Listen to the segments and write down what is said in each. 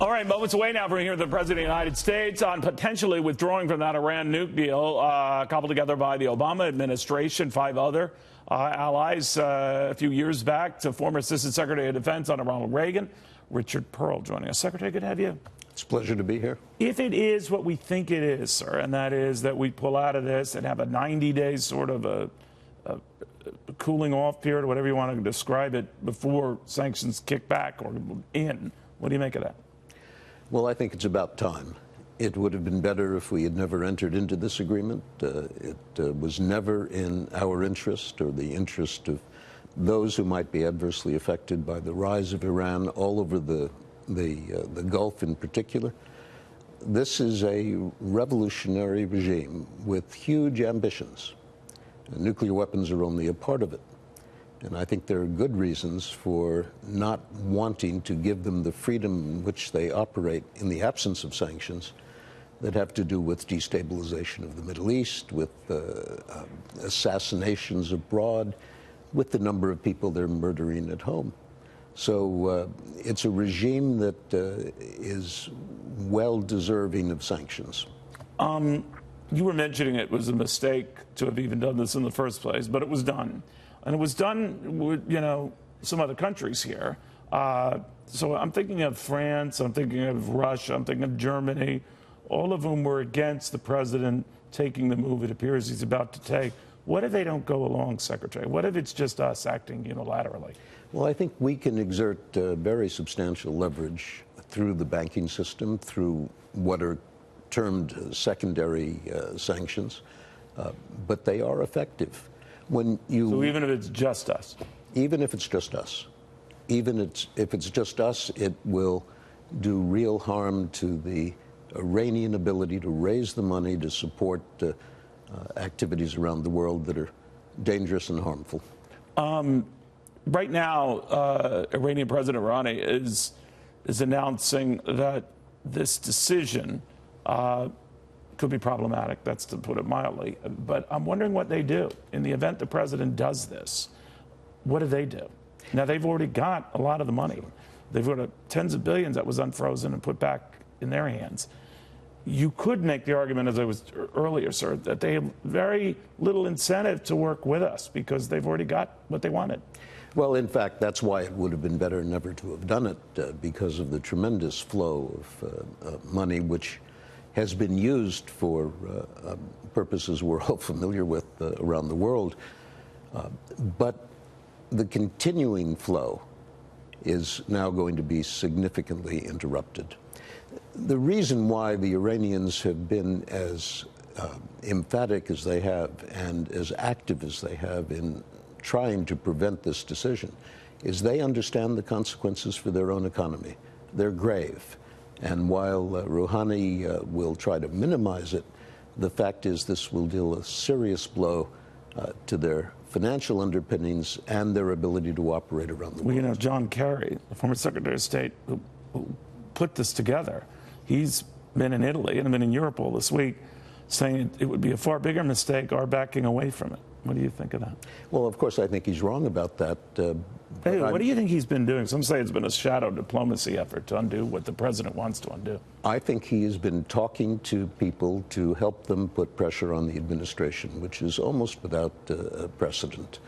All right, moments away now from hearing the President of the United States on potentially withdrawing from that Iran nuke deal, cobbled together by the Obama administration, 5 other allies a few years back, to former Assistant Secretary of Defense under Ronald Reagan, Richard Perle, joining us. Secretary, good to have you. It's a pleasure to be here. If it is what we think it is, sir, and that is that we pull out of this and have a 90-day sort of a cooling off period, or whatever you want to describe it, before sanctions kick back or in, what do you make of that? Well, I think it's about time. It would have been better if we had never entered into this agreement. It was never in our interest or the interest of those who might be adversely affected by the rise of Iran all over the Gulf in particular. This is a revolutionary regime with huge ambitions. Nuclear weapons are only a part of it. And I think there are good reasons for not wanting to give them the freedom in which they operate in the absence of sanctions that have to do with destabilization of the Middle East, with assassinations abroad, with the number of people they're murdering at home. So it's a regime that is well deserving of sanctions. You were mentioning it was a mistake to have even done this in the first place, but it was done. And it was done with, some other countries here. So I'm thinking of France, I'm thinking of Russia, I'm thinking of Germany, all of whom were against the president taking the move it appears he's about to take. What if they don't go along, Secretary? What if it's just us acting unilaterally? Well, I think we can exert very substantial leverage through the banking system, through what are termed secondary sanctions, but they are effective. So even if it's just us? Even if it's just us. If it's just us, it will do real harm to the Iranian ability to raise the money to support activities around the world that are dangerous and harmful. Right now, Iranian President Rouhani is announcing that this decision could be problematic, that's to put it mildly. But I'm wondering what they do. In the event the president does this, what do they do? Now, they've already got a lot of the money. They've got tens of billions that was unfrozen and put back in their hands. You could make the argument, as I was earlier, sir, that they have very little incentive to work with us because they've already got what they wanted. Well, in fact, that's why it would have been better never to have done it, because of the tremendous flow of money, which has been used for purposes we're all familiar with around the world. But the continuing flow is now going to be significantly interrupted. The reason why the Iranians have been as emphatic as they have and as active as they have in trying to prevent this decision is they understand the consequences for their own economy. They're grave. And while Rouhani will try to minimize it, the fact is this will deal a serious blow to their financial underpinnings and their ability to operate around the world. Well, John Kerry, the former Secretary of State, who put this together, he's been in Italy and been in Europe all this week saying it would be a far bigger mistake our backing away from it. What do you think of that? Well, of course, I think he's wrong about that. Hey, what do you think he's been doing? Some say it's been a shadow diplomacy effort to undo what the president wants to undo. I think he has been talking to people to help them put pressure on the administration, which is almost without precedent.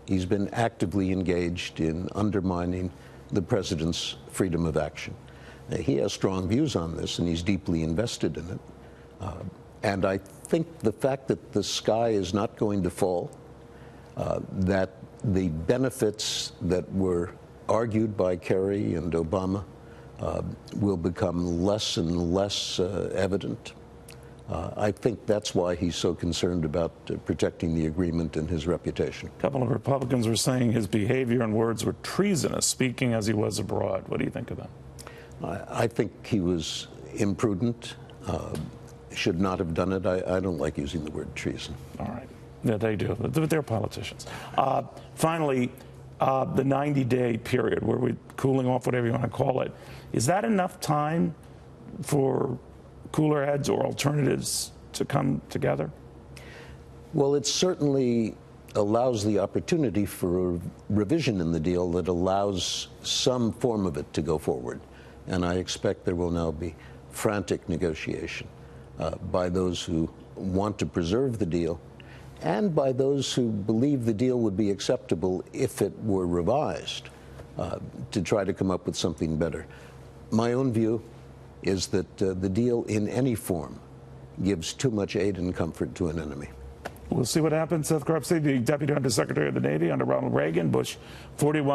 He's been actively engaged in undermining the president's freedom of action. He has strong views on this, and he's deeply invested in it. And I think the fact that the sky is not going to fall, that the benefits that were argued by Kerry and Obama will become less and less evident. I think that's why he's so concerned about protecting the agreement and his reputation. A couple of Republicans were saying his behavior and words were treasonous, speaking as he was abroad. What do you think of that? I think he was imprudent, should not have done it. I don't like using the word treason. All right. Yeah, they do, but they're politicians. Finally, the 90-day period where we're cooling off, whatever you want to call it, is that enough time for cooler heads or alternatives to come together? Well, it certainly allows the opportunity for a revision in the deal that allows some form of it to go forward. And I expect there will now be frantic negotiation by those who want to preserve the deal and by those who believe the deal would be acceptable if it were revised to try to come up with something better. My own view is that the deal in any form gives too much aid and comfort to an enemy. We'll see what happens. Seth Grubsey, the Deputy Undersecretary of the Navy under Ronald Reagan, Bush 41.